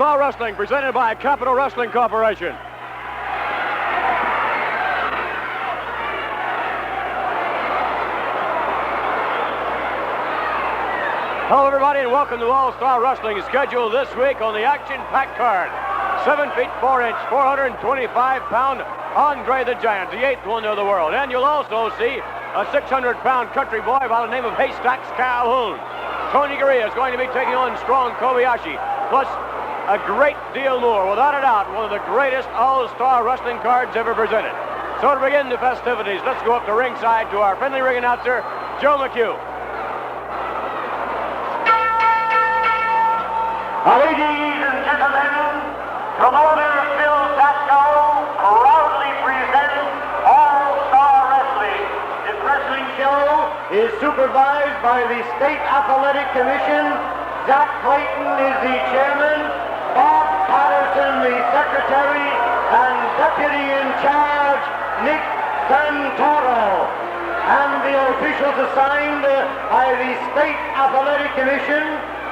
All-Star Wrestling, presented by Capital Wrestling Corporation. Hello, everybody, and welcome to All-Star Wrestling, scheduled this week on the action-packed card. 7 feet 4 inch, 425-pound Andre the Giant, the 8th wonder of the world. And you'll also see a 600-pound country boy by the name of Haystack's Calhoun. Tony Garea is going to be taking on strong Kobayashi, plus a great deal more. Without a doubt, one of the greatest all-star wrestling cards ever presented. So to begin the festivities, let's go up to ringside to our friendly ring announcer, Joe McHugh. Ladies and gentlemen, promoter Zbyszko proudly presents All-Star Wrestling. This wrestling show is supervised by the State Athletic Commission. Zach Clayton is the chairman, Bob Patterson the secretary, and deputy in charge, Nick Santoro. And the officials assigned by the State Athletic Commission,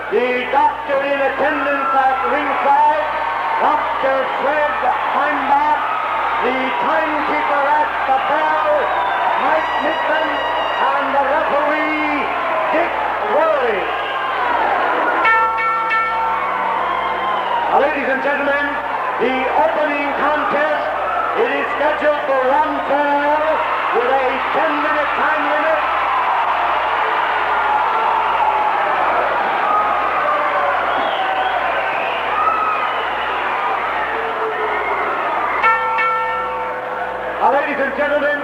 the doctor in attendance at ringside, Dr. Fred Heimbach, the timekeeper at the bell, Mike Nickman, and the referee, Dick Worley. Ladies and gentlemen, the opening contest, it is scheduled for 1 fall with a 10-minute time limit. Ladies and gentlemen,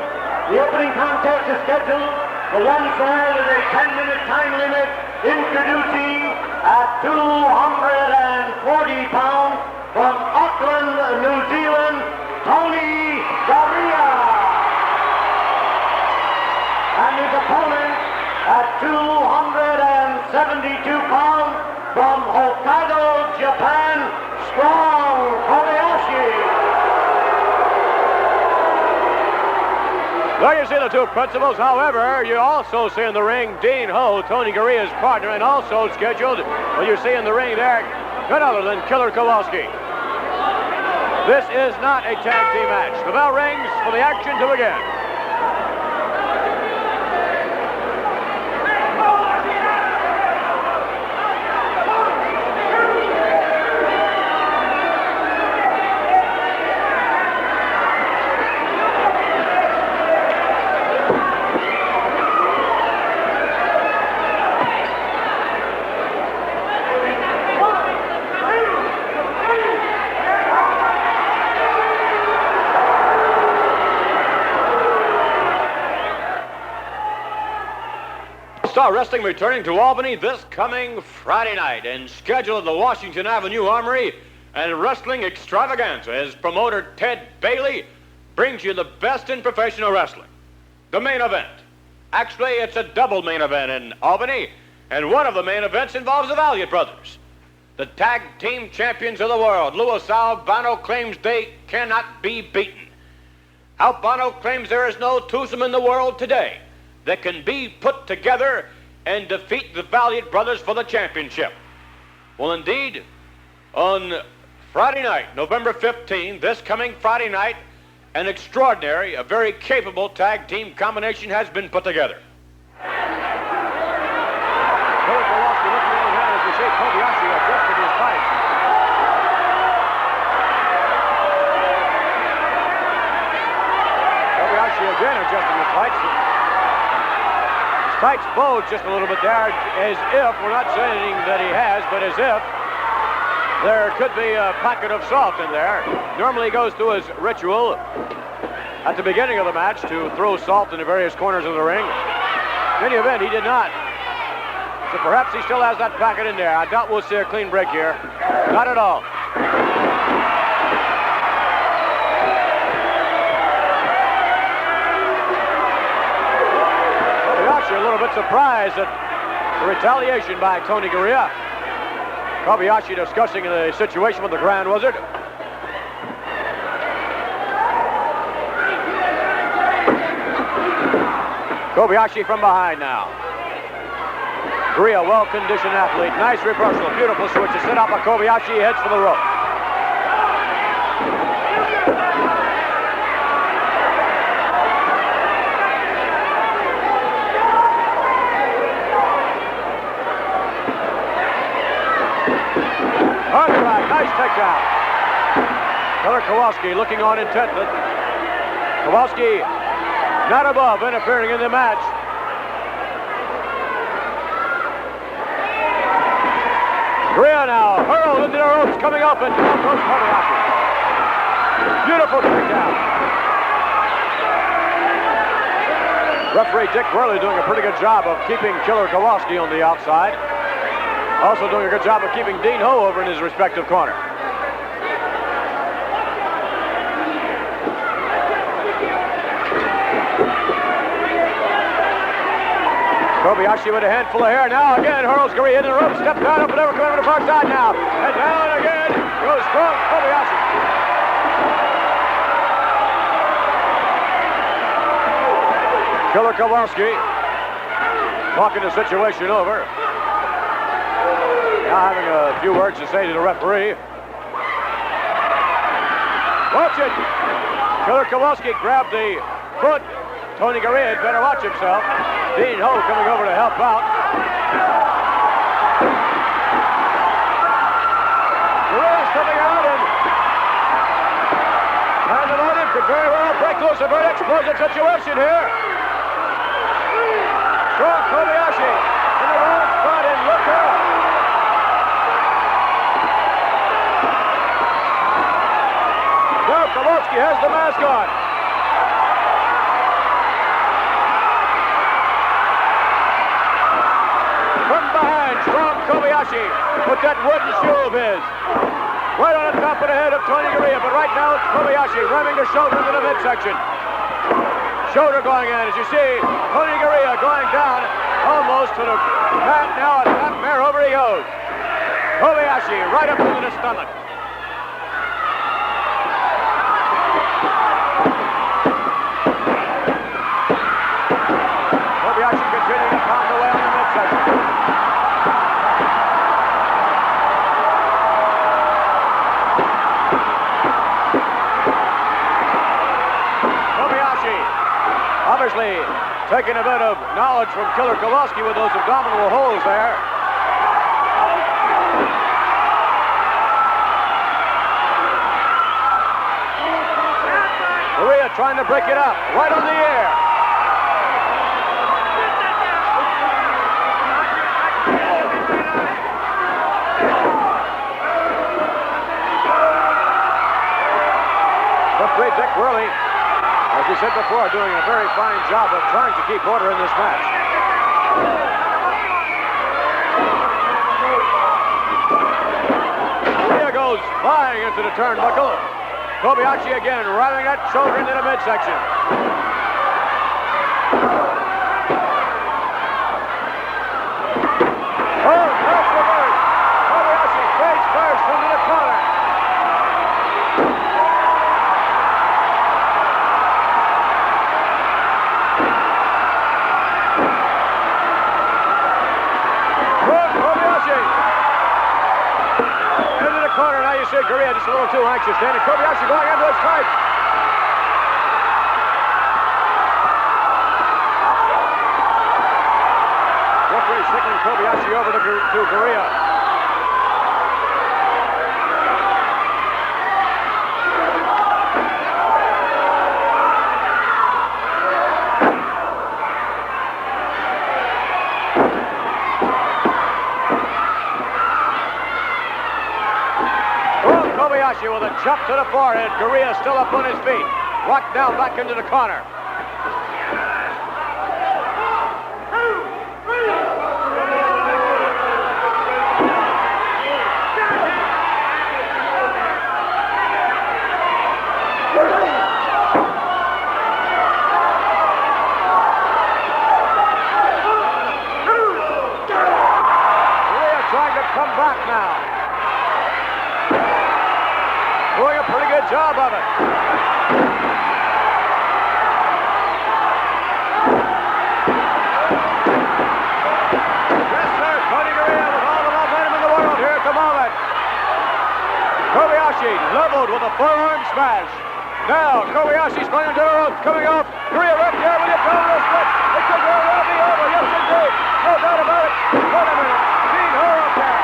the opening contest is scheduled for 1 fall with a 10-minute time limit, introducing at 240 pounds from Auckland, New Zealand, Tony Garea. And his opponent at 272 pounds from Hokkaido, Japan, strong Kobayashi. There you see the two principals. However, you also see in the ring Dean Ho, Tony Garea's partner, and also scheduled, well, you see in the ring there, none other than Killer Kowalkski. This is not a tag team match. The bell rings for the action to begin. Star Wrestling returning to Albany this coming Friday night, and scheduled at the Washington Avenue Armory and Wrestling Extravaganza as promoter Ted Bailey brings you the best in professional wrestling. The main event. Actually, it's a double main event in Albany, and one of the main events involves the Valiant brothers. The tag team champions of the world. Louis Albano claims they cannot be beaten. Albano claims there is no twosome in the world today that can be put together and defeat the Valiant brothers for the championship. Well, indeed, on Friday night, November 15, this coming Friday night, an extraordinary, a very capable tag team combination has been put together. Kowalkski looking around the as we see Kobayashi adjusting his fight. Kobayashi again adjusting his fight. Tights bulge just a little bit there, as if, we're not saying that he has, but as if there could be a packet of salt in there. Normally he goes through his ritual at the beginning of the match to throw salt in the various corners of the ring. In any event, he did not. So perhaps he still has that packet in there. I doubt we'll see a clean break here. Not at all. A little bit surprised at the retaliation by Tony Garea. Kobayashi discussing the situation with the Grand Wizard. Kobayashi from behind now. Garea, well-conditioned athlete. Nice reversal. Beautiful switch. A set up by Kobayashi. He heads for the rope. Contract. Nice takedown. Killer Kowalkski looking on intently. Kowalkski not above interfering in the match. Garea now hurled into the ropes, coming up, and down goes Kobayashi. Beautiful takedown. Referee Dick Worley doing a pretty good job of keeping Killer Kowalkski on the outside. Also doing a good job of keeping Dean Ho over in his respective corner. Kobayashi with a handful of hair now. Again, hurls Garea into the rope. Step down, up and over, coming to the far side now. And down again goes strong Kobayashi. Killer Kowalkski talking the situation over. Now having a few words to say to the referee. Watch it. Killer Kowalkski grabbed the foot. Tony Garea had better watch himself. Dean Ho coming over to help out. Garea stepping out and Altimore could very well break loose. A very explosive situation here. Strong Kobayashi in the wrong spot and look out. Now Kowalkski has the mask on. From behind, strong Kobayashi with that wooden shoe of his. Right on the top of the head of Tony Garea, but right now it's Kobayashi ramming the shoulder into the midsection. Shoulder going in, as you see, Tony Garea going down almost to the mat now, and there over he goes. Kobayashi right up into the stomach. Kobayashi continuing to pound away on the midsection. Obviously taking a bit of knowledge from Killer Kowalkski with those abdominal holes there. Garea trying to break it up, right on the air. Referee Dick Worley, as we said before, doing a very fine job of trying to keep order in this match. Garea goes flying into the turnbuckle. Kobayashi again ramming that shoulder into the midsection. Oh, that's reverse. Kobayashi face first into the corner. Corner, now you see Garea just a little too anxious then, and Kobayashi going into his strike. Referee signaling Kobayashi over to Garea. Kobayashi with a jump to the forehead. Garea still up on his feet. Rocked down back into the corner. Garea trying to come back now. Doing a pretty good job of it. Yes, sir. Kobayashi leveled with a forearm smash. Now, Kobayashi's going to the ropes, coming off. Garea right there with the abdominal split. It could very well be over. Yes, indeed. No doubt about it. Wait a minute. Dean Ho up there.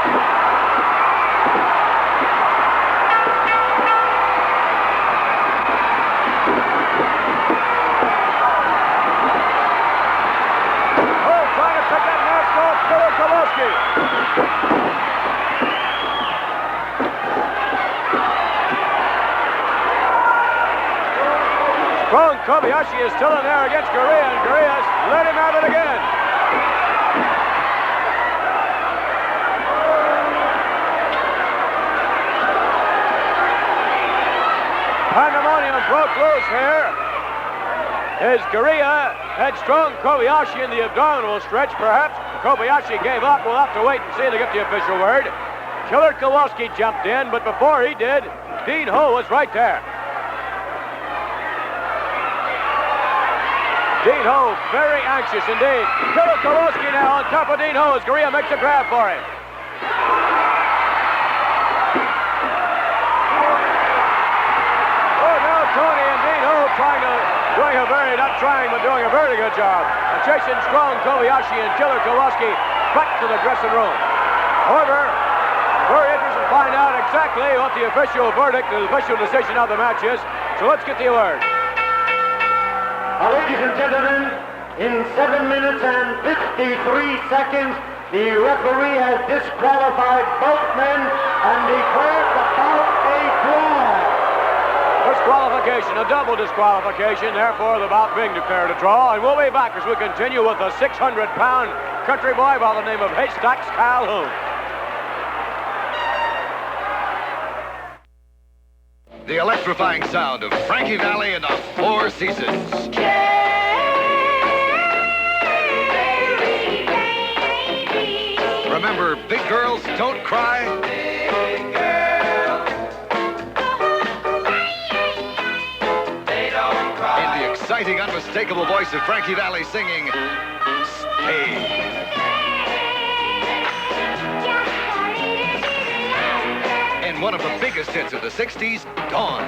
Oh, trying to pick that mask off. Kowalkski. Strong Kobayashi is still in there against Garea, and Garea's let him have it again. Pandemonium broke loose here as Garea had strong Kobayashi in the abdominal stretch. Perhaps Kobayashi gave up. We'll have to wait and see to get the official word. Killer Kowalski jumped in, but before he did, Dean Ho was right there. Dean Ho, very anxious indeed. Killer Kowalski now on top of Dean Ho as Garea makes a grab for him. Oh, now Tony and Dean Ho doing a very good job of chasing strong Kobayashi and Killer Kowalski back to the dressing room. However, very interested to find out exactly what the official verdict, the official decision of the match is. So let's get the word. Ladies and gentlemen, in 7 minutes and 53 seconds, the referee has disqualified both men and declared the bout a draw. Disqualification, a double disqualification, therefore the bout being declared a draw. And we'll be back as we continue with a 600-pound country boy by the name of Haystack's Calhoun. The electrifying sound of Frankie Valli and the Four Seasons. Remember, big girls don't cry. Big girls, they don't cry. In the exciting, unmistakable voice of Frankie Valli singing, Stay. And one of the biggest hits of the 60s, Dawn.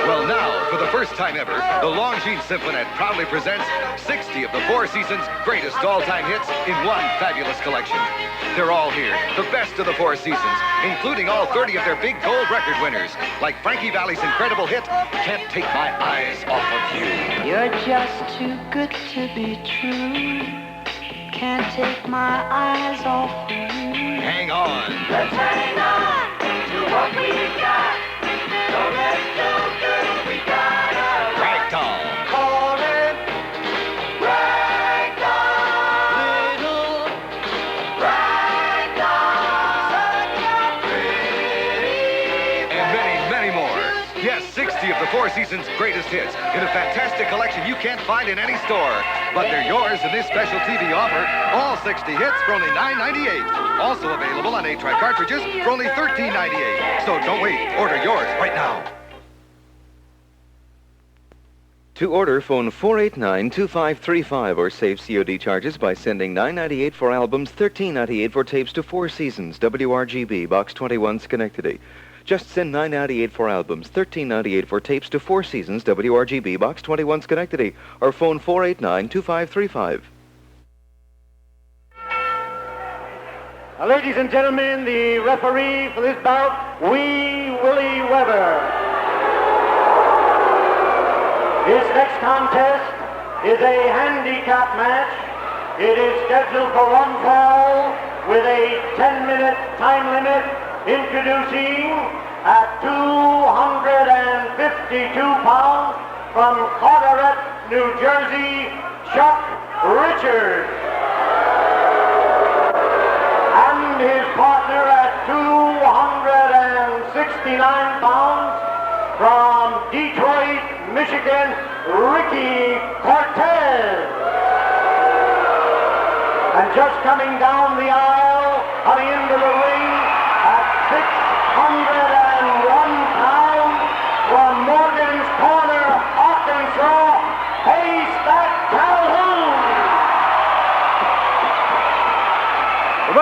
Well, now, for the first time ever, the Longines Symphonette proudly presents 60 of the Four Seasons' greatest all-time hits in one fabulous collection. They're all here, the best of the Four Seasons, including all 30 of their big gold record winners, like Frankie Valli's incredible hit, Can't Take My Eyes Off of You. You're just too good to be true. Can't take my eyes off of you. Hang on. Let's hang on to what we got. Don't let go, girl, we got a Ragdoll. call it Ragdoll. Little Ragdoll. Such a pretty And many, many more. Yes, 60 of the Four Seasons' greatest hits in a fantastic collection you can't find in any store. But they're yours in this special TV offer. All 60 hits for only $9.98. Also available on 8-track cartridges for only $13.98. So don't wait. Order yours right now. To order, phone 489-2535 or save COD charges by sending $9.98 for albums, $13.98 for tapes to Four Seasons, WRGB, Box 21, Schenectady. Just send $9.98 for albums, $13.98 for tapes to Four Seasons, WRGB, Box 21, Schenectady, or phone 489-2535. Ladies and gentlemen, the referee for this bout, Wee Willie Weber. This next contest is a handicap match. It is scheduled for one fall with a 10-minute time limit. Introducing at 252 pounds from Carteret, New Jersey, Chuck Richards. And his partner at 269 pounds from Detroit, Michigan, Ricky Cortez. And just coming down the aisle, coming into the ring, 601 pounds from Morgan's Corner, Arkansas, Haystack Calhoun.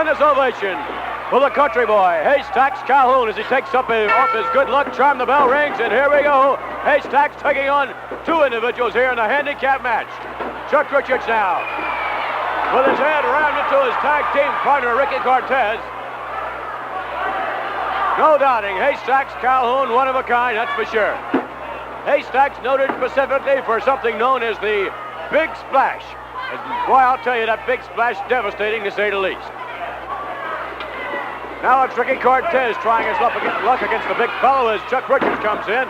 Tremendous ovation for the country boy, Haystack's Calhoun, as he takes up off his good luck charm. The bell rings, and here we go. Haystack's taking on two individuals here in the handicap match. Chuck Richards now, with his head rammed into his tag team partner, Ricky Cortez. No doubting, Haystack's Calhoun, one of a kind, that's for sure. Haystack's noted specifically for something known as the Big Splash. And boy, I'll tell you, that Big Splash, devastating to say the least. Now it's Ricky Cortez trying his luck against the big fellow as Chuck Richards comes in.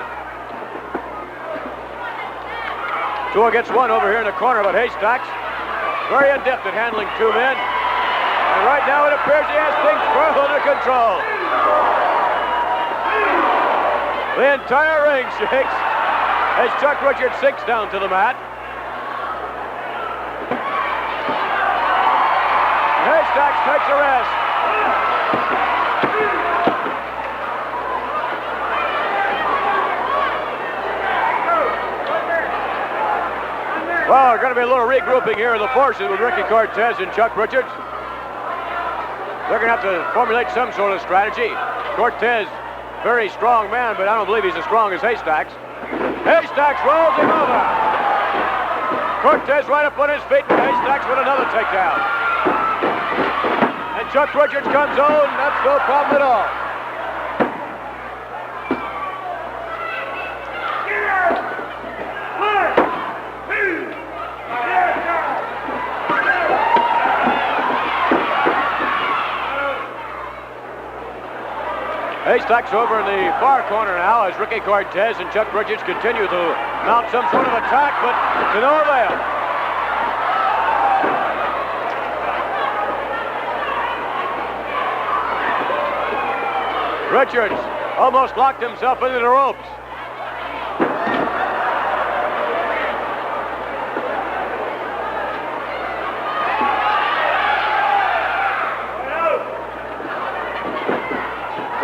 2 against 1 over here in the corner, but Haystack's very adept at handling 2 men. And right now it appears he has things well under control. The entire ring shakes as Chuck Richards sinks down to the mat. Haystack takes a rest. Well, there's going to be a little regrouping here of the forces with Ricky Cortez and Chuck Richards. They're going to have to formulate some sort of strategy. Cortez, very strong man, but I don't believe he's as strong as Haystack's. Haystack's rolls him over. Cortez right up on his feet, and Haystack's with another takedown. And Chuck Richards comes on, that's no problem at all. Haystack's over in the far corner now as Ricky Cortez and Chuck Richards continue to mount some sort of attack, but to no avail. Richards almost locked himself into the ropes.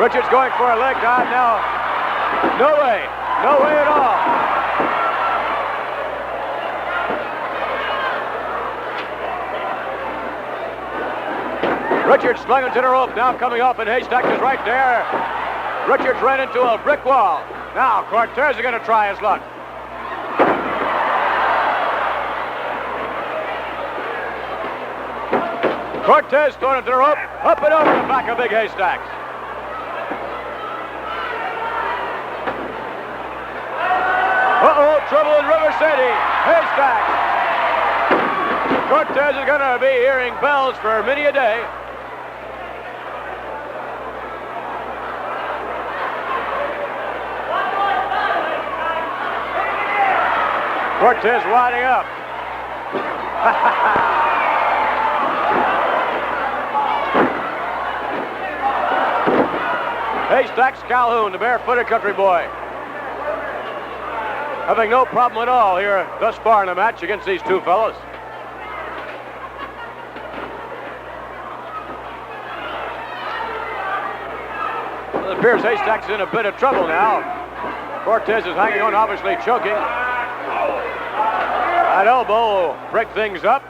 Richards going for a leg dive now. No way at all. Richards slung into the rope, now coming off, and Haystack is right there. Richards ran into a brick wall. Now Cortez is going to try his luck. Cortez thrown into the rope, up and over the back of big Haystack. Uh-oh, trouble in River City. Haystack. Cortez is going to be hearing bells for many a day. Cortez winding up. Haystack's Calhoun, the barefooted country boy, having no problem at all here thus far in the match against these two fellows. Well, it appears Haystack's in a bit of trouble now. Cortez is hanging on, obviously choking. That elbow will break things up.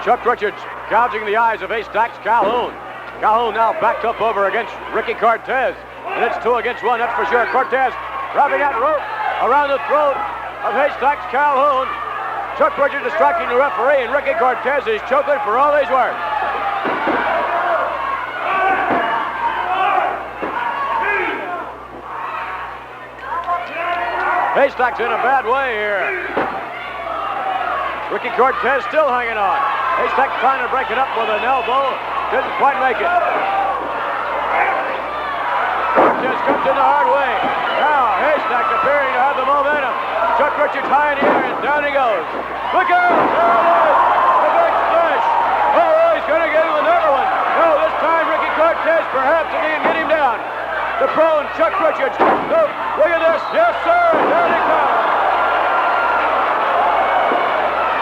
Chuck Richards gouging the eyes of Haystack's Calhoun. Calhoun now backed up over against Ricky Cortez. And it's 2 against 1, that's for sure. Cortez wrapping that rope around the throat of Haystack's Calhoun. Chuck Richards distracting the referee, and Ricky Cortez is choking for all he's worth. Haystack's in a bad way here. Ricky Cortez still hanging on. Haystack trying to break it up with an elbow. Didn't quite make it. Cortez comes in the hard way. Now Haystack appearing to have the momentum. Chuck Richards high in the air, and down he goes. Look out! There it is! The big splash! Oh, he's going to get him another one. No, this time Ricky Cortez perhaps if he can get him down. the prone Chuck Richards. Look at this. Yes, sir. There they come.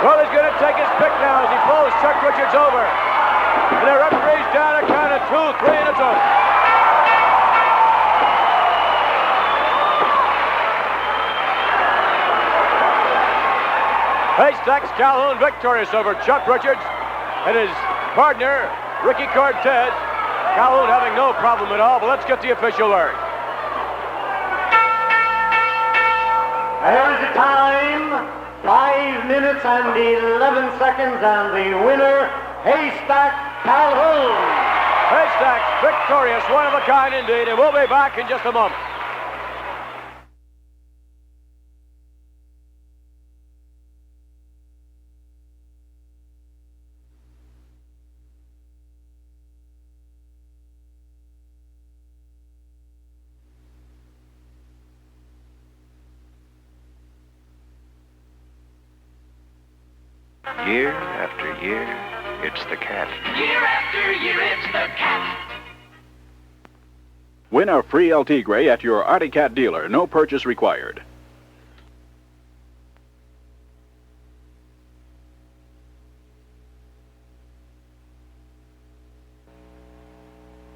Well, he's going to take his pick now as he pulls Chuck Richards over. And the referee's down a count of 2, 3, and it's over. Haystack's Calhoun victorious over Chuck Richards and his partner, Ricky Cortez. Calhoun having no problem at all, but let's get the official word. There is the time, 5 minutes and 11 seconds, and the winner, Haystack Calhoun. Haystack's victorious, one of a kind indeed, and we'll be back in just a moment. Year after year, it's the Cat. Year after year, it's the Cat. Win a free LT Gray at your Artie Cat dealer. No purchase required.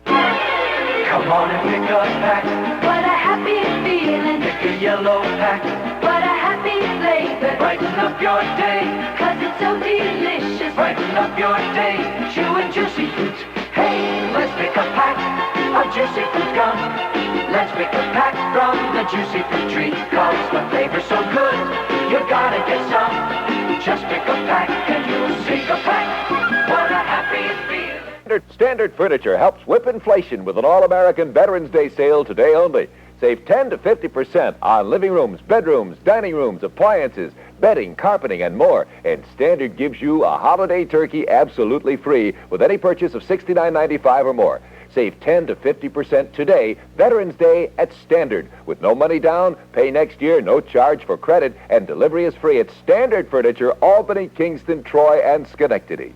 Come on and pick a pack. What a happy feeling. Pick a yellow pack. What a happy flavor. Brighten up your day. 'Cause it's so delicious. Brighten up your day. Chewing juicy fruits. Hey, let's pick a pack of juicy fruit gum. Let's pick a pack from the juicy fruit tree. 'Cause the flavor's so good, you gotta get some. Just pick a pack and you'll see a pack. What a happy feeling. Standard Furniture helps whip inflation with an all-American Veterans Day sale today only. Save 10 to 50% on living rooms, bedrooms, dining rooms, appliances, bedding, carpeting, and more. And Standard gives you a holiday turkey absolutely free with any purchase of $69.95 or more. Save 10 to 50% today, Veterans Day at Standard. With no money down, pay next year, no charge for credit, and delivery is free at Standard Furniture, Albany, Kingston, Troy, and Schenectady.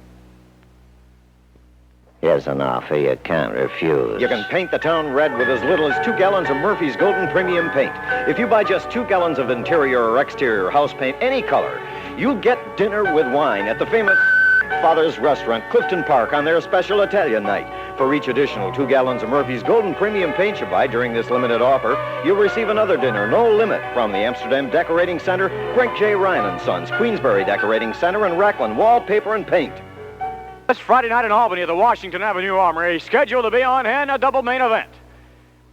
Here's an offer you can't refuse. You can paint the town red with as little as 2 gallons of Murphy's Golden Premium Paint. If you buy just 2 gallons of interior or exterior house paint, any color, you'll get dinner with wine at the famous Father's Restaurant, Clifton Park, on their special Italian night. For each additional 2 gallons of Murphy's Golden Premium Paint you buy during this limited offer, you'll receive another dinner, no limit, from the Amsterdam Decorating Center, Frank J. Ryan & Sons, Queensbury Decorating Center, and Racklin Wallpaper and Paint. This Friday night in Albany at the Washington Avenue Armory, scheduled to be on hand a double main event.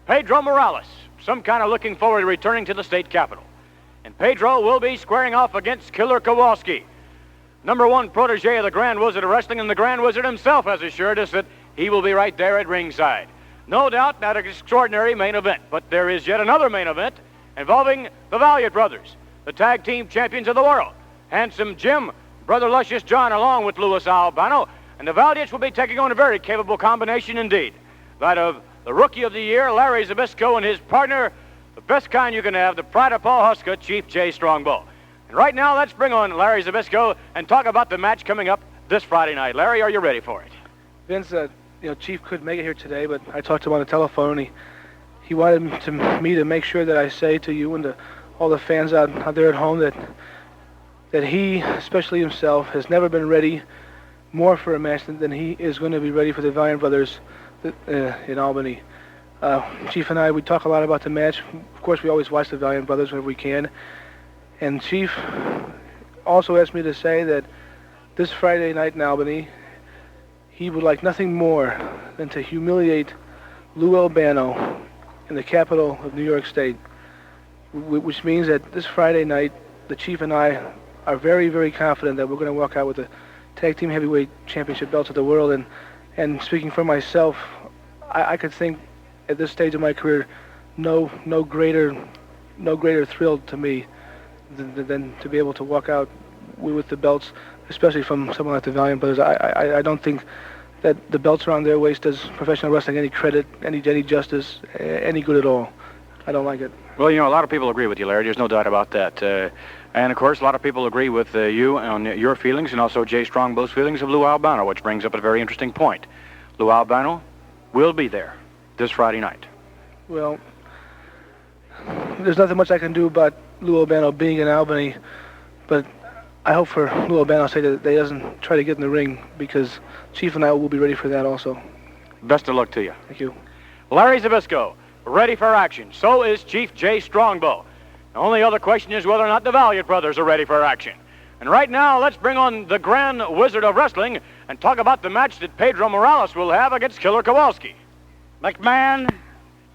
Pedro Morales, some kind of looking forward to returning to the state capitol. And Pedro will be squaring off against Killer Kowalkski, #1 protege of the Grand Wizard of Wrestling, and the Grand Wizard himself has assured us that he will be right there at ringside. No doubt that extraordinary main event, but there is yet another main event involving the Valiant brothers, the tag team champions of the world. Handsome Jim, Brother Luscious John, along with Louis Albano, and the Valiants will be taking on a very capable combination indeed. That of the Rookie of the Year, Larry Zbyszko, and his partner, the best kind you can have, the pride of Paul Huska, Chief J. Strongbow. And right now, let's bring on Larry Zbyszko and talk about the match coming up this Friday night. Larry, are you ready for it? Vince, Chief couldn't make it here today, but I talked to him on the telephone, and he wanted me to make sure that I say to you and to all the fans out there at home that he, especially himself, has never been ready more for a match than he is going to be ready for the Valiant brothers in Albany. Chief and I, we talk a lot about the match. Of course, we always watch the Valiant brothers whenever we can. And Chief also asked me to say that this Friday night in Albany, he would like nothing more than to humiliate Lou Albano in the capital of New York State, which means that this Friday night, the Chief and I are very, very confident that we're going to walk out with the Tag Team Heavyweight Championship belts of the world. And speaking for myself, I could think at this stage of my career, no greater thrill to me than to be able to walk out with the belts, especially from someone like the Valiant brothers. I don't think that the belts around their waist does professional wrestling any credit, any justice, any good at all. I don't like it. Well, a lot of people agree with you, Larry. There's no doubt about that. And, of course, a lot of people agree with you on your feelings and also Jay Strongbow's feelings of Lou Albano, which brings up a very interesting point. Lou Albano will be there this Friday night. Well, there's nothing much I can do about Lou Albano being in Albany, but I hope for Lou Albano to say that he doesn't try to get in the ring, because Chief and I will be ready for that also. Best of luck to you. Thank you. Larry Zbyszko, ready for action. So is Chief Jay Strongbow. The only other question is whether or not the Valiant brothers are ready for action. And right now, let's bring on the Grand Wizard of Wrestling and talk about the match that Pedro Morales will have against Killer Kowalski. McMahon,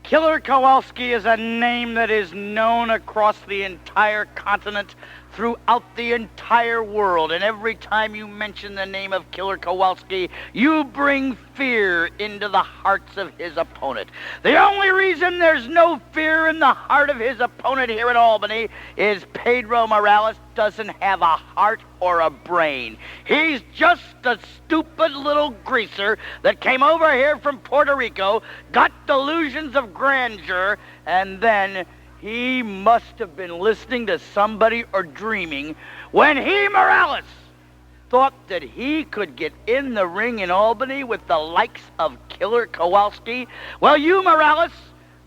Killer Kowalski is a name that is known across the entire continent, throughout the entire world. And every time you mention the name of Killer Kowalski, you bring fear into the hearts of his opponent. The only reason there's no fear in the heart of his opponent here in Albany is Pedro Morales doesn't have a heart or a brain. He's just a stupid little greaser that came over here from Puerto Rico, got delusions of grandeur, and then he must have been listening to somebody or dreaming when he, Morales, thought that he could get in the ring in Albany with the likes of Killer Kowalski. Well, you, Morales,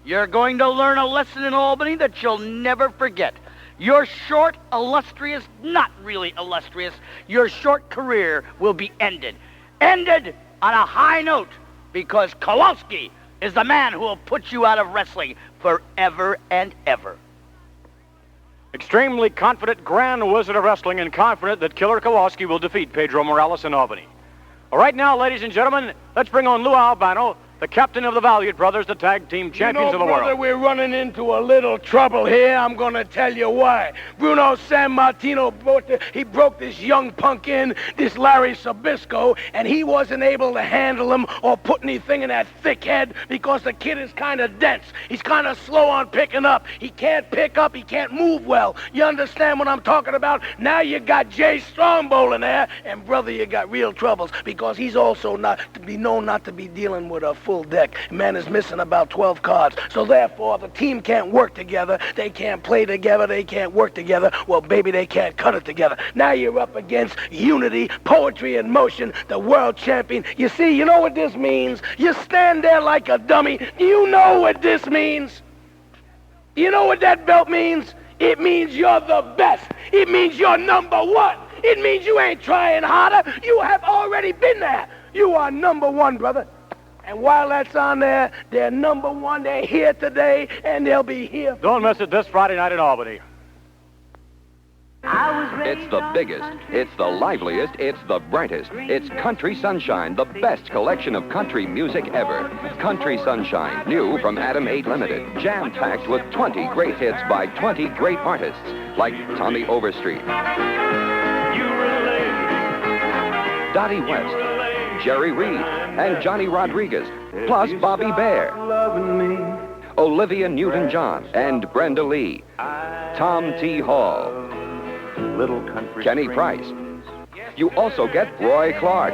you're going to learn a lesson in Albany that you'll never forget. Your short, illustrious, not really illustrious, your short career will be ended. Ended on a high note, because Kowalski is the man who will put you out of wrestling forever and ever. Extremely confident Grand Wizard of Wrestling and confident that Killer Kowalski will defeat Pedro Morales in Albany. All right, now, ladies and gentlemen, let's bring on Lou Albano, the captain of the Valiant brothers, the tag team champions of the brother, world. We're running into a little trouble here. I'm going to tell you why. Bruno Sammartino broke this young punk in, this Larry Zbyszko, and he wasn't able to handle him or put anything in that thick head because the kid is kind of dense. He's kind of slow on picking up. He can't pick up. He can't move well. You understand what I'm talking about? Now you got Jay Strongbow in there, and brother, you got real troubles because he's also not to be known not to be dealing with a full deck. Man is missing about 12 cards. So therefore, the team can't work together. They can't play together. They can't work together. Well, baby, they can't cut it together. Now you're up against Unity, Poetry in Motion, the world champion. You see, you know what this means? You stand there like a dummy. Do you know what this means? You know what that belt means? It means you're the best. It means you're number one. It means you ain't trying harder. You have already been there. You are number one, brother. And while that's on there, they're number one. They're here today, and they'll be here. Don't miss it this Friday night in Albany. It's the biggest, it's the liveliest, it's the brightest. It's Country Sunshine, the best collection of country music ever. Country Sunshine, new from Adam 8 Limited, jam-packed with 20 great hits by 20 great artists, like Tommy Overstreet, Dottie West, Jerry Reed, and Johnny Rodriguez, plus Bobby Bare, Olivia Newton-John, and Brenda Lee, Tom T. Hall, Kenny Price. You also get Roy Clark,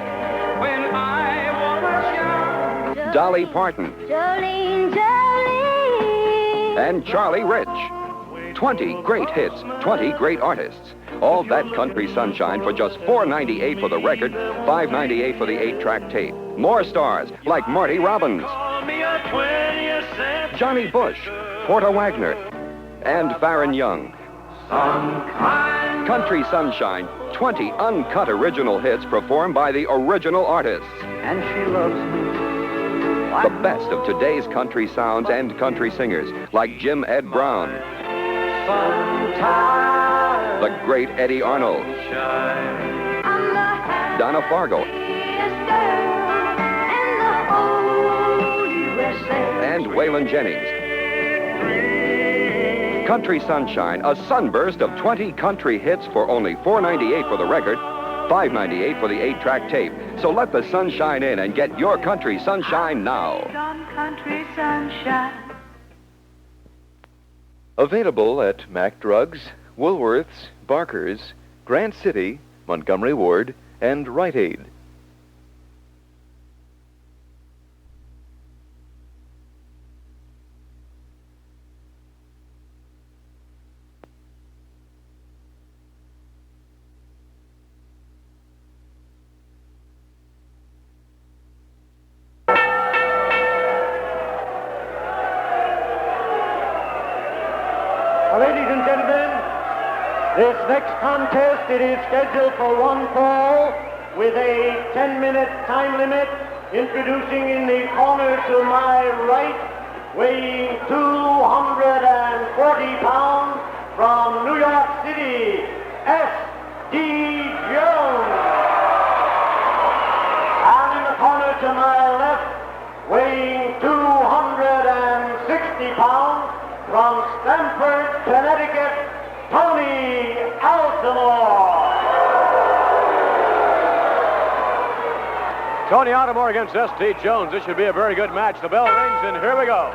Dolly Parton, and Charlie Rich. 20 great hits, 20 great artists. All that Country Sunshine for just $4.98 for the record, $5.98 for the 8-track tape. More stars like Marty Robbins, Johnny Bush, Porter Wagner, and Farron Young. Country Sunshine, 20 uncut original hits performed by the original artists. And she loves me. The best of today's country sounds and country singers like Jim Ed Brown, the great Eddie Arnold, Donna Fargo, and Waylon Jennings. Country Sunshine, a sunburst of 20 country hits for only $4.98 for the record, $5.98 for the 8-track tape. So let the sun shine in and get your Country Sunshine now. Country Sunshine. Available at Mac Drugs, Woolworths, Barker's, Grant City, Montgomery Ward, and Rite Aid. Ladies and gentlemen, this next contest, it is scheduled for one fall with a 10-minute time limit. Introducing in the corner to my right, weighing 240 pounds from New York City, S.D. Jones. And in the corner to my left, weighing 260 pounds from Stamford, Connecticut, Tony Altimore. Tony Altimore against S.D. Jones. This should be a very good match. The bell rings, and here we go.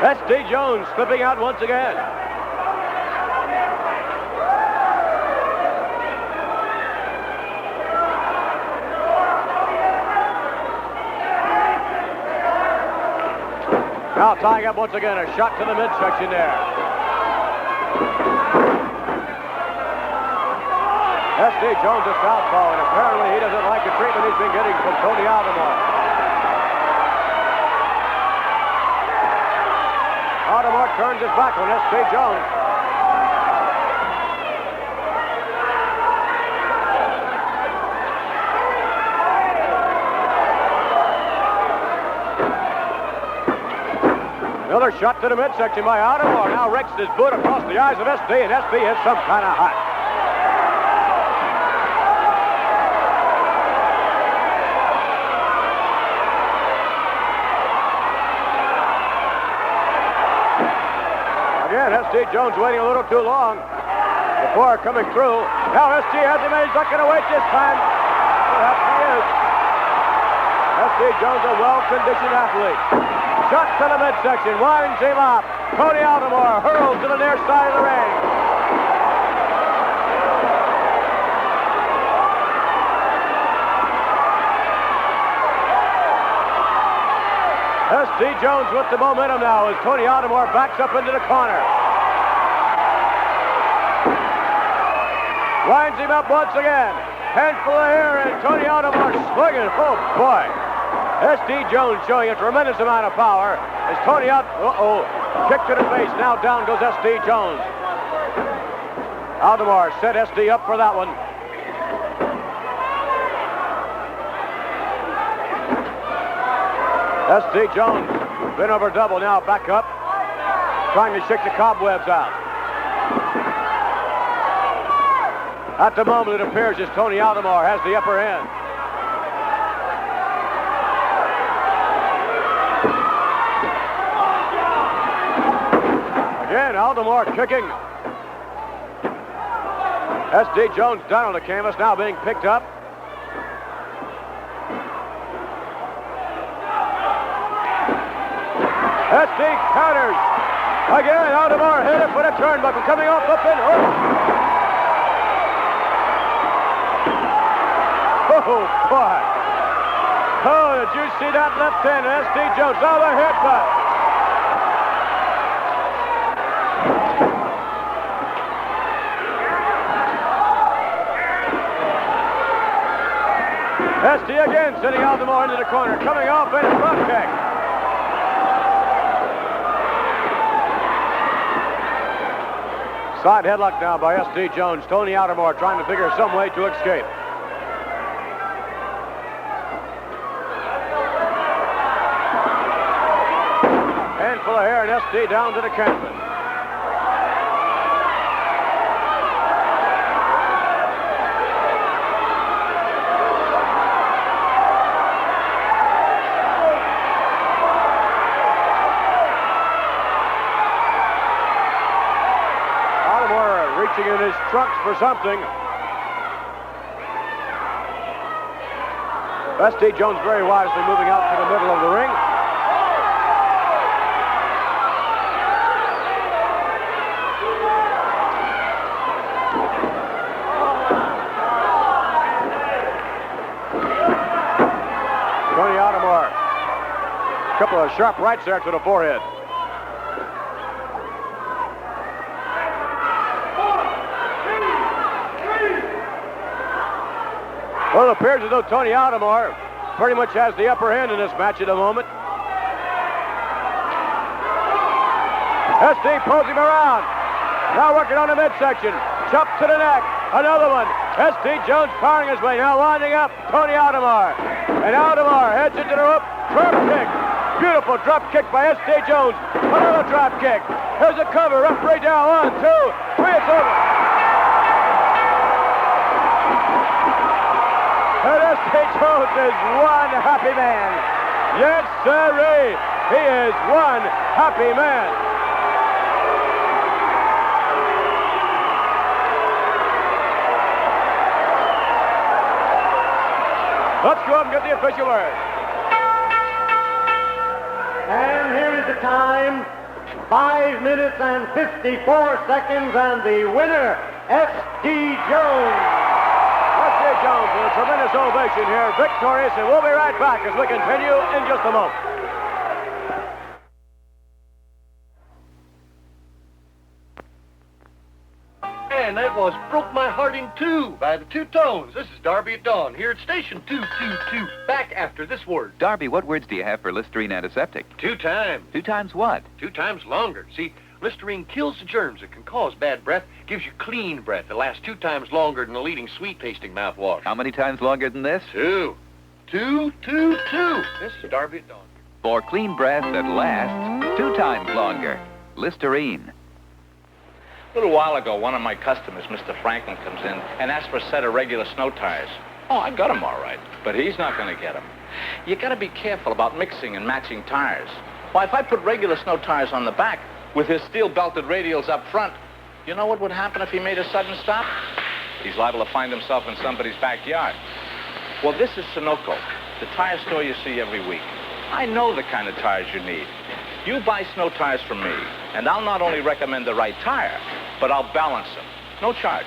S.D. Jones slipping out once again. Now tying up once again, a shot to the midsection there. S.D. Jones is southpaw, and apparently he doesn't like the treatment he's been getting from Tony Altimore. Altimore turns his back on S.D. Jones. Another shot to the midsection by Altimore. Now rakes his boot across the eyes of S.D., and S.D. hits some kind of hot. S.D. Jones waiting a little too long before coming through. Now S.D. has him, and he's not going to wait this time. Perhaps he is. S.D. Jones, a well-conditioned athlete. Shot to the midsection, winds him up. Tony Altimore hurls to the near side of the ring. S.D. Jones with the momentum now as Tony Altimore backs up into the corner. Winds him up once again. Handful of hair and Tony Altimore swinging. Oh, boy. S.D. Jones showing a tremendous amount of power as Tony kick to the face. Now down goes S.D. Jones. Altimore set S.D. up for that one. S.D. Jones, been over double now, back up, trying to shake the cobwebs out. At the moment, it appears as Tony Altimore has the upper hand. Again, Altimore kicking. S.D. Jones down on the canvas, now being picked up. S.D. counters. Again, Altimore hit it for the turnbuckle, coming off up and oh, boy. Oh, did you see that left hand? S.D. Jones, now the headbutt. S.D. again sending Altimore into the corner, coming off in a front kick. Side headlock now by S.D. Jones. Tony Altimore trying to figure some way to escape. Handful of hair and S.D. down to the canvas. In his trunks for something. S.D. Jones very wisely moving out to the middle of the ring. Tony Altimore. A couple of sharp rights there to the forehead. Well, it appears as though Tony Altimore pretty much has the upper hand in this match at the moment. S.D. pulls him around. Now working on the midsection. Chop to the neck. Another one. S.D. Jones powering his way. Now winding up Tony Altimore. And Altimore heads into the rope. Drop kick. Beautiful drop kick by S.D. Jones. Another drop kick. Here's a cover. Referee down. 1, 2, 3. It's over. And S.D. Jones is one happy man. Yes, sirree. He is one happy man. Let's go up and get the official word. And here is the time. 5 minutes and 54 seconds, and the winner, S.D. Jones. Jones with a tremendous ovation here, victorious, and we'll be right back as we continue in just a moment. And that was Broke My Heart in Two by the Two Tones. This is Darby at Dawn here at Station 222. Back after this word. Darby, what words do you have for Listerine antiseptic? 2 times. 2 times what? 2 times longer. See, Listerine kills the germs that can cause bad breath, gives you clean breath that lasts 2 times longer than the leading sweet-tasting mouthwash. How many times longer than this? 2. 2, 2, 2. This is Darby at Dawn. For clean breath that lasts 2 times longer. Listerine. A little while ago, one of my customers, Mr. Franklin, comes in and asks for a set of regular snow tires. Oh, I got them all right, but he's not going to get them. You got to be careful about mixing and matching tires. Why, if I put regular snow tires on the back with his steel-belted radials up front, you know what would happen if he made a sudden stop? He's liable to find himself in somebody's backyard. Well, this is Sunoco, the tire store you see every week. I know the kind of tires you need. You buy snow tires from me, and I'll not only recommend the right tire, but I'll balance them. No charge.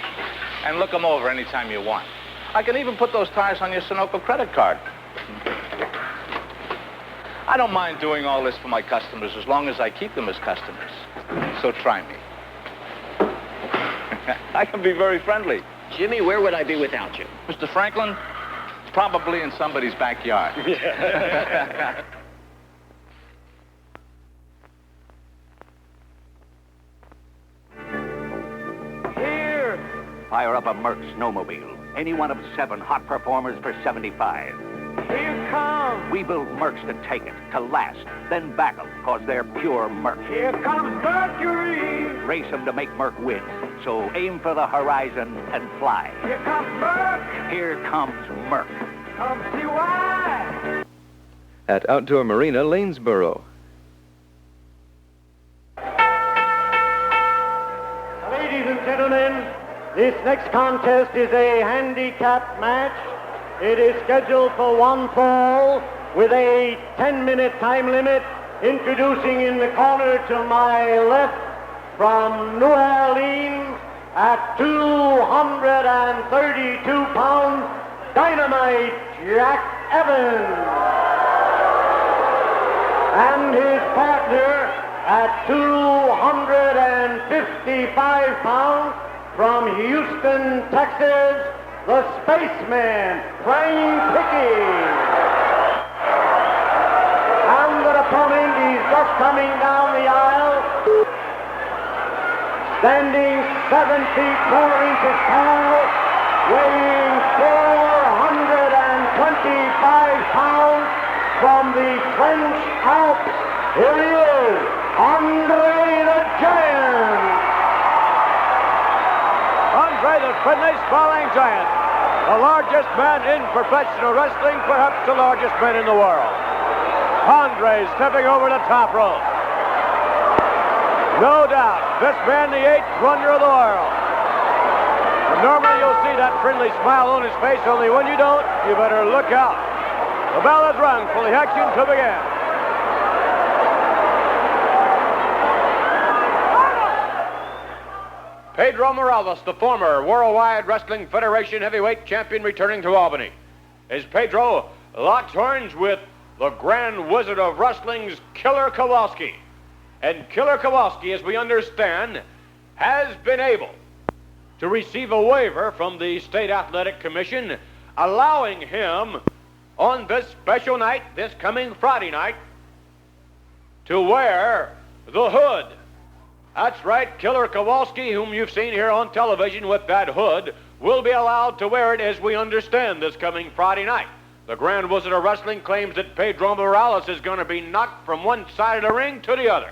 And look them over anytime you want. I can even put those tires on your Sunoco credit card. I don't mind doing all this for my customers as long as I keep them as customers. So try me. I can be very friendly. Jimmy, where would I be without you? Mr. Franklin, probably in somebody's backyard. Here! Fire up a Merc snowmobile. Any one of 7 hot performers for 75. Here comes! We build Mercs to take it, to last, then back them, because they're pure Merc. Here comes Mercury! Race them to make Merc win. So aim for the horizon and fly. Here comes Merc! Here comes Merc. Come see why! At Outdoor Marina, Lanesboro. Ladies and gentlemen, this next contest is a handicap match. It is scheduled for 1 fall with a 10-minute time limit. Introducing in the corner to my left from New Orleans at 232 pounds, Dynamite Jack Evans. And his partner at 255 pounds from Houston, Texas, the Spaceman, Frank Hickey. And the opponent is just coming down the aisle. standing 7 feet 4 inches tall, weighing 425 pounds from the French Alps. Here he is, Andre the Giant. Andre the friendly, smiling giant. The largest man in professional wrestling, perhaps the largest man in the world. Andre stepping over the top rope. No doubt, this man the 8th wonder of the world. And normally you'll see that friendly smile on his face, only when you don't, you better look out. The bell has rung for the action to begin. Pedro Morales, the former Worldwide Wrestling Federation heavyweight champion, returning to Albany. As Pedro locks horns with the Grand Wizard of Wrestling's Killer Kowalkski. And Killer Kowalkski, as we understand, has been able to receive a waiver from the State Athletic Commission, allowing him on this special night, this coming Friday night, to wear the hood. That's right, Killer Kowalkski, whom you've seen here on television with that hood, will be allowed to wear it, as we understand, this coming Friday night. The Grand Wizard of Wrestling claims that Pedro Morales is going to be knocked from one side of the ring to the other.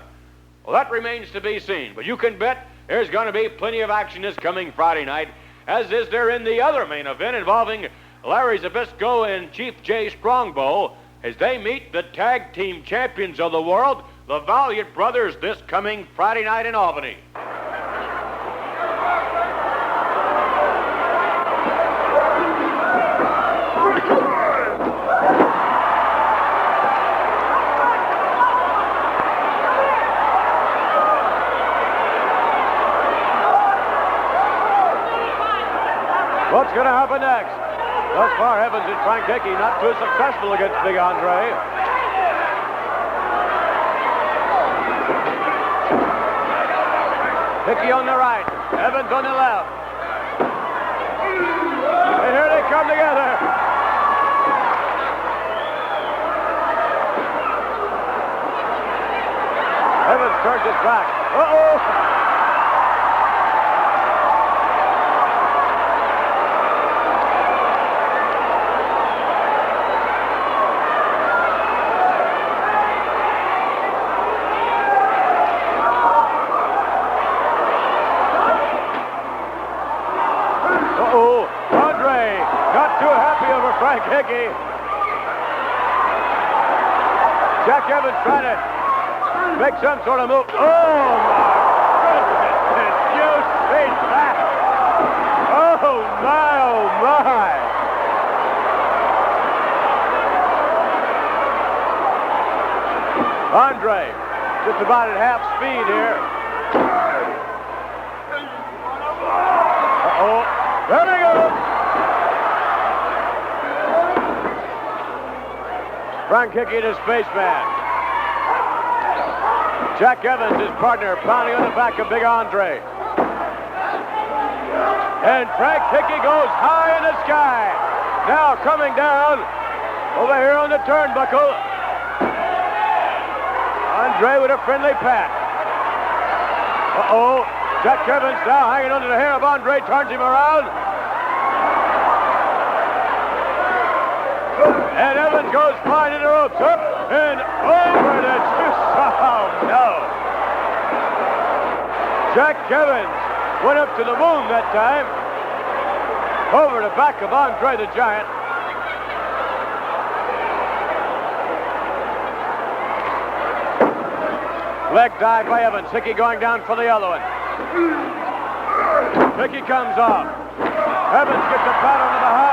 Well, that remains to be seen, but you can bet there's going to be plenty of action this coming Friday night, as is there in the other main event involving Larry Zbyszko and Chief J. Strongbow, as they meet the tag team champions of the world, the Valiant brothers, this coming Friday night in Albany. What's going to happen next? Thus far, Evans and Frank Hickey not too successful against Big Andre. Hickey on the right, Evans on the left. And here they come together. Evans turns his back. Uh-oh! Frank Hickey. Jack Evans trying to make some sort of move. Oh, my goodness. Did you see that? Oh, my, oh, my. Andre, just about at half speed here. Uh-oh. There we go. Frank Hickey and his spaceman. Jack Evans, his partner, pounding on the back of Big Andre. And Frank Hickey goes high in the sky. Now coming down over here on the turnbuckle. Andre with a friendly pat. Uh-oh. Jack Evans now hanging under the hair of Andre, turns him around. And Evans goes flying in the ropes, up and over the oh no. Jack Evans went up to the moon that time, over the back of Andre the Giant. Leg dive by Evans, Hickey going down for the other one. Hickey comes off. Evans gets a pat on the behind.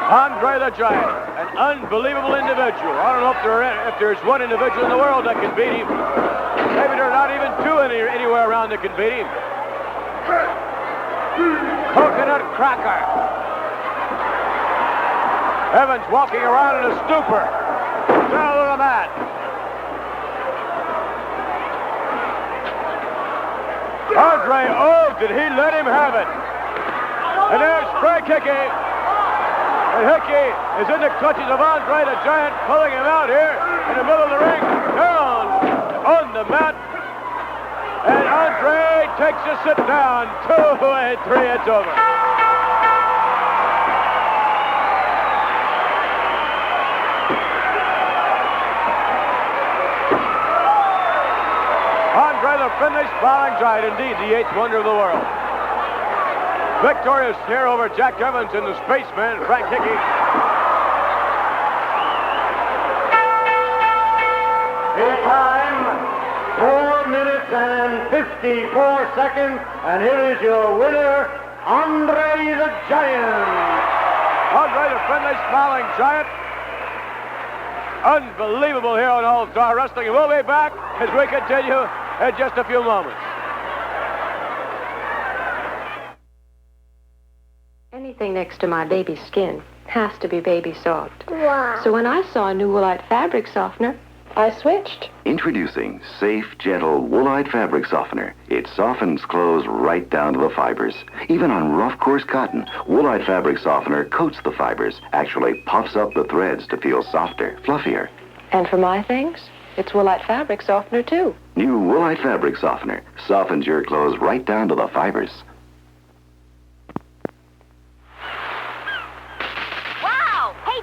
Andre the Giant, an unbelievable individual. I don't know if there's one individual in the world that can beat him. Maybe there are not even two anywhere around that can beat him. Coconut cracker. Evans walking around in a stupor. Down on the mat. Andre, oh, did he let him have it? And there's Frank Hickey. And Hickey is in the clutches of Andre the Giant, pulling him out here in the middle of the ring. Down on the mat. And Andre takes a sit down. 2 and 3, it's over. Andre, the finished bowling giant, indeed, the 8th wonder of the world. Victorious here over Jack Evans and the spaceman, Frank Hickey. It's time, 4 minutes and 54 seconds, and here is your winner, Andre the Giant. Andre, the finished bowling giant. Unbelievable here on All-Star Wrestling. We'll be back as we continue in just a few moments. Anything next to my baby's skin has to be baby soft. Wow. So when I saw a new Woolite fabric softener, I switched. Introducing Safe, Gentle Woolite Fabric Softener. It softens clothes right down to the fibers. Even on rough, coarse cotton, Woolite Fabric Softener coats the fibers, actually puffs up the threads to feel softer, fluffier. And for my things, it's Woolite fabric softener, too. New Woolite Fabric Softener softens your clothes right down to the fibers.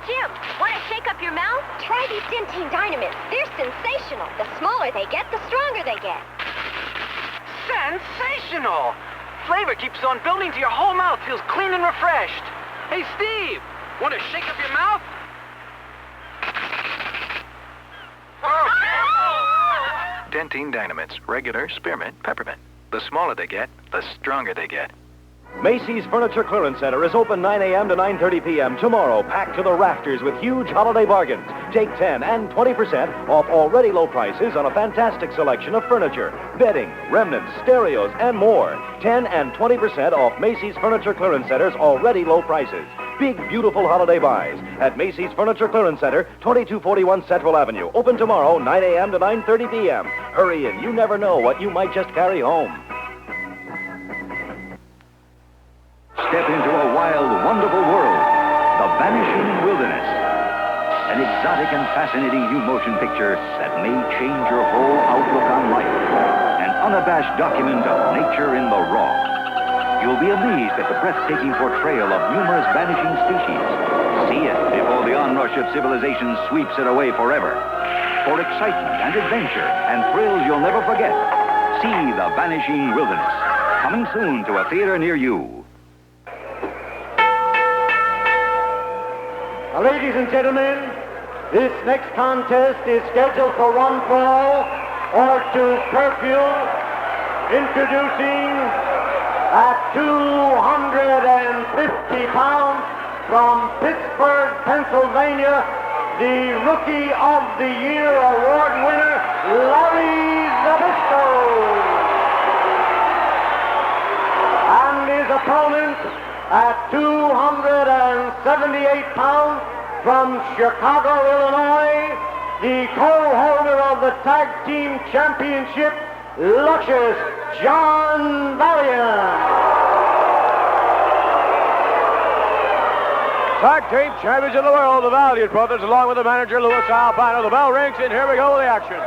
Jim, want to shake up your mouth? Try these Dentine Dynamites. They're sensational. The smaller they get, the stronger they get. Sensational! Flavor keeps on building till your whole mouth feels clean and refreshed. Hey, Steve, want to shake up your mouth? Dentine Dynamites, regular, spearmint, peppermint. The smaller they get, the stronger they get. Macy's Furniture Clearance Center is open 9 a.m. to 9:30 p.m. tomorrow, packed to the rafters with huge holiday bargains. Take 10 and 20% off already low prices on a fantastic selection of furniture, bedding, remnants, stereos, and more. 10 and 20% off Macy's Furniture Clearance Center's already low prices. Big, beautiful holiday buys at Macy's Furniture Clearance Center, 2241 Central Avenue. Open tomorrow, 9 a.m. to 9:30 p.m. Hurry in. You never know what you might just carry home. Step into a wild, wonderful world, the Vanishing Wilderness. An exotic and fascinating new motion picture that may change your whole outlook on life. An unabashed document of nature in the raw. You'll be amazed at the breathtaking portrayal of numerous vanishing species. See it before the onrush of civilization sweeps it away forever. For excitement and adventure and thrills you'll never forget, see The Vanishing Wilderness. Coming soon to a theater near you. Ladies and gentlemen, this next contest is scheduled for one fall or two curfew. Introducing at 250 pounds from Pittsburgh, Pennsylvania, the Rookie of the Year award winner, Larry Zbyszko. And his opponent at 278 pounds from Chicago, Illinois, the co-holder of the Tag Team Championship, luscious John Valiant. Tag Team Champions of the world, the Valiant brothers, along with the manager, Louis Albano. The bell rings, and here we go with the action.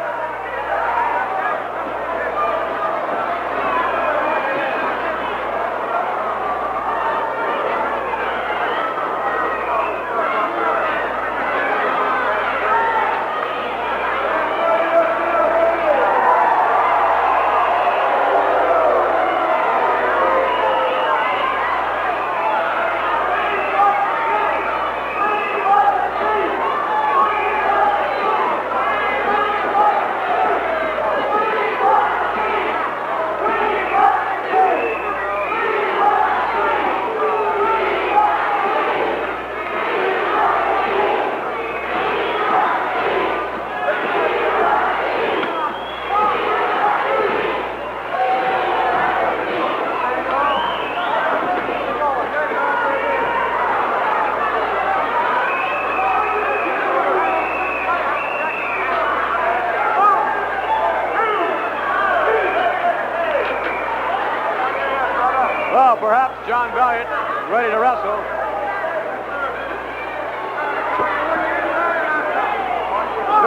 perhaps John Valiant ready to wrestle.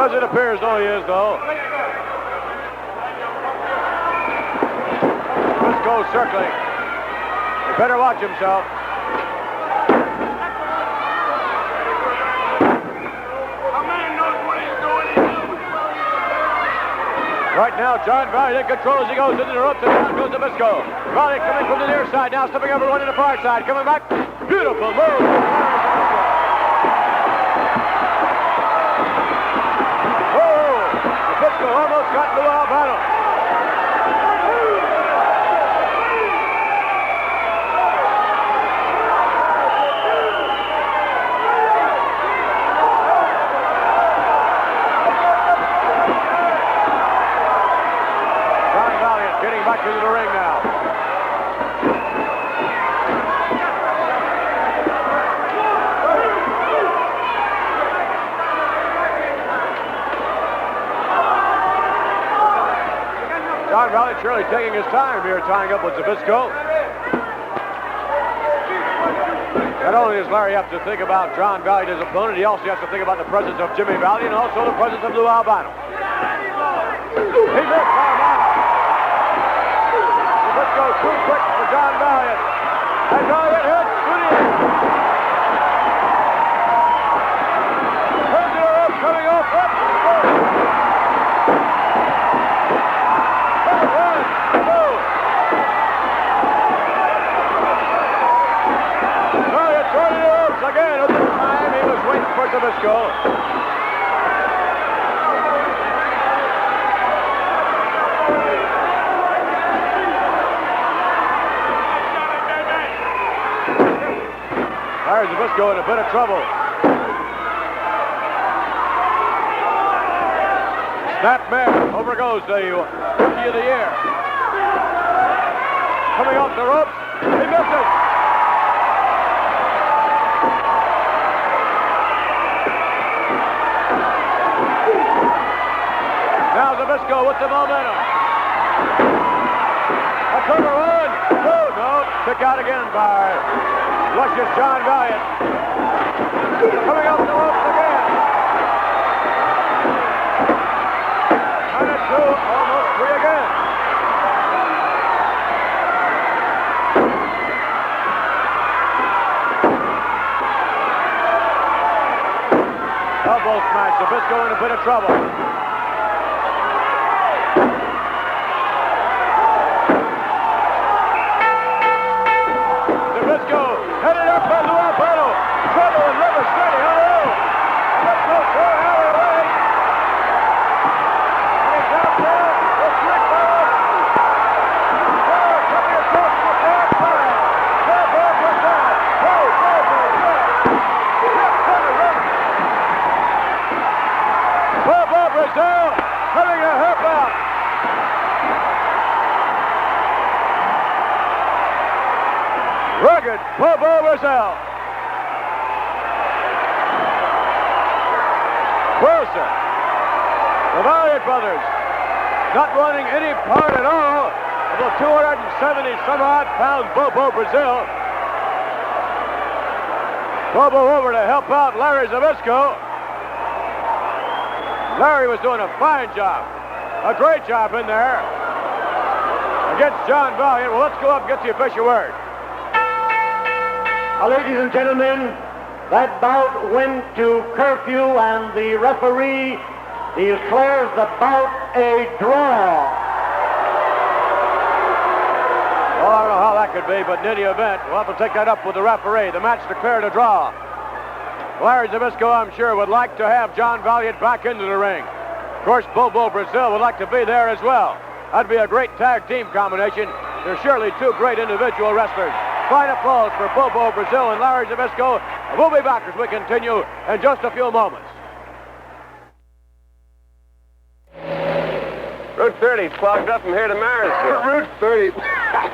As it appears, though, he is, though. Zbyszko circling. He better watch himself. Right now, John Valiant in control as he goes into the ropes, and down goes Zbyszko. Valiant coming from the near side, now stepping everyone in the far side, coming back. Beautiful move. Oh, Zbyszko almost got into Albano. Back into the ring now. John Valiant surely taking his time here, tying up with Zbyszko. Not only does Larry have to think about John Valiant, his opponent, he also has to think about the presence of Jimmy Valiant and also the presence of Lou Albano. He missed Albano. Zbyszko too quick for John Valiant. And Valiant hits Valiant. Turns it up, coming off up. One, two. Valiant turning the ropes again. At this time, he was waiting for Zbyszko. There's Zbyszko in a bit of trouble. Snapmare. Over goes the Rookie of the Year. Coming off the ropes. He missed it. Now Zbyszko with the momentum. A cover one. Two. No. Kick out again by Luscious John Valiant. Coming off the ropes again. And a two, almost three again. Elbow smash. Zbyszko in a bit of trouble. Headed up by Lou Albano. Trouble and River steady. Hello. Let's go for an hour away. And he's out there. It's Rick Bowles. Coming across the back side. Bob Brazil. Oh, Bob Brazil. Rick center run. Bob Brazil having a help out. Rugged Bobo Brazil. Closer. The Valiant brothers not running any part at all of the 270 some odd pound Bobo Brazil. Bobo over to help out Larry Zbyszko. Larry was doing a fine job. A great job in there against John Valiant. Well, let's go up and get the official word. Ladies and gentlemen, that bout went to curfew, and the referee declares the bout a draw. Well, I don't know how that could be, but in any event, we'll have to take that up with the referee. The match declared a draw. Larry Zbyszko, I'm sure, would like to have John Valiant back into the ring. Of course, Bobo Brazil would like to be there as well. That'd be a great tag team combination. They're surely two great individual wrestlers. Fine applause for Bobo Brazil and Larry Zbyszko. We'll be back as we continue in just a few moments. Route 30's clogged up from here to Marysville. Route 30?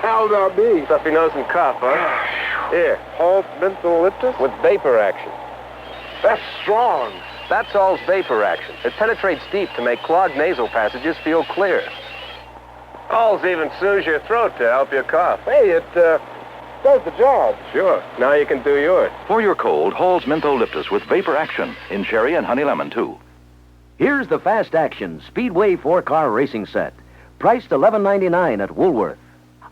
How'll that be? Stuffy nose and cough, huh? Here. Halt benzolyptus? With vapor action. That's strong. That's all's vapor action. It penetrates deep to make clogged nasal passages feel clear. All's even soothes your throat to help you cough. Hey, it does the job. Sure. Now you can do yours. For your cold, Hall's Mentholyptus with Vapor Action in cherry and honey lemon, too. Here's the Fast Action Speedway 4-car racing set, priced $11.99 at Woolworth.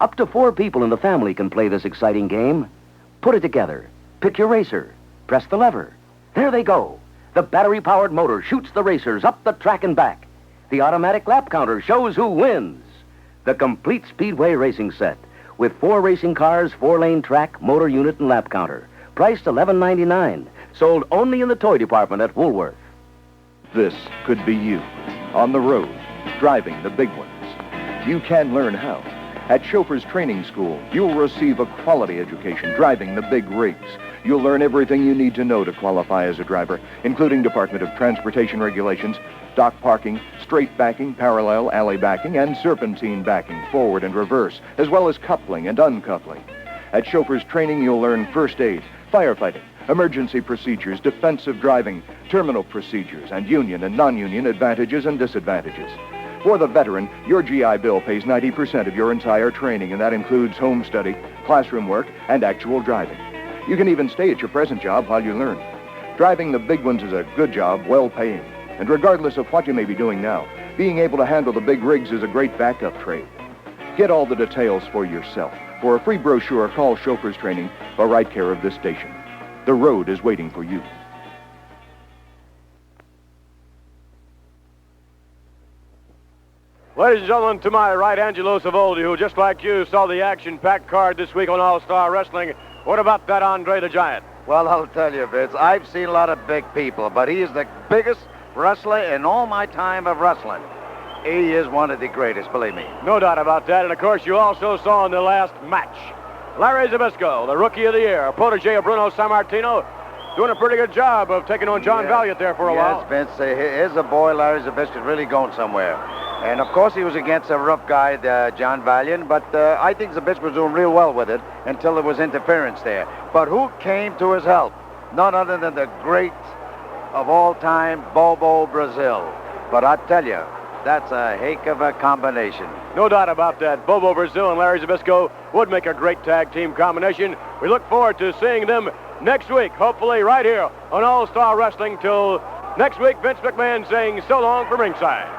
Up to 4 people in the family can play this exciting game. Put it together. Pick your racer. Press the lever. There they go. The battery-powered motor shoots the racers up the track and back. The automatic lap counter shows who wins. The complete Speedway racing set with 4 racing cars, 4-lane track, motor unit, and lap counter. Priced $11.99. Sold only in the toy department at Woolworth. This could be you, on the road, driving the big ones. You can learn how. At Chauffeur's Training School, you'll receive a quality education driving the big rigs. You'll learn everything you need to know to qualify as a driver, including Department of Transportation regulations, dock parking, straight backing, parallel alley backing, and serpentine backing, forward and reverse, as well as coupling and uncoupling. At Chauffeur's Training, you'll learn first aid, firefighting, emergency procedures, defensive driving, terminal procedures, and union and non-union advantages and disadvantages. For the veteran, your GI Bill pays 90% of your entire training, and that includes home study, classroom work, and actual driving. You can even stay at your present job while you learn. Driving the big ones is a good job, well-paying. And regardless of what you may be doing now, being able to handle the big rigs is a great backup trade. Get all the details for yourself. For a free brochure, call Chauffeur's Training or write care of this station. The road is waiting for you. Ladies and gentlemen, to my right, Angelo Savoldi, who, just like you, saw the action-packed card this week on All-Star Wrestling. What about that Andre the Giant? Well, I'll tell you, Vince, I've seen a lot of big people, but he is the biggest wrestler in all my time of wrestling. He is one of the greatest, believe me. No doubt about that. And, of course, you also saw in the last match, Larry Zbyszko, the Rookie of the Year, a protege of Bruno Sammartino, doing a pretty good job of taking on John Valiant there for a while. Yes, Vince, here's a boy, Larry Zbyszko, really going somewhere. And, of course, he was against a rough guy, John Valiant, but I think Zbyszko was doing real well with it until there was interference there. But who came to his help? None other than the great of all time, Bobo Brazil. But I tell you, that's a heck of a combination. No doubt about that. Bobo Brazil and Larry Zbyszko would make a great tag team combination. We look forward to seeing them next week, hopefully right here on All-Star Wrestling. Till next week, Vince McMahon saying so long from ringside.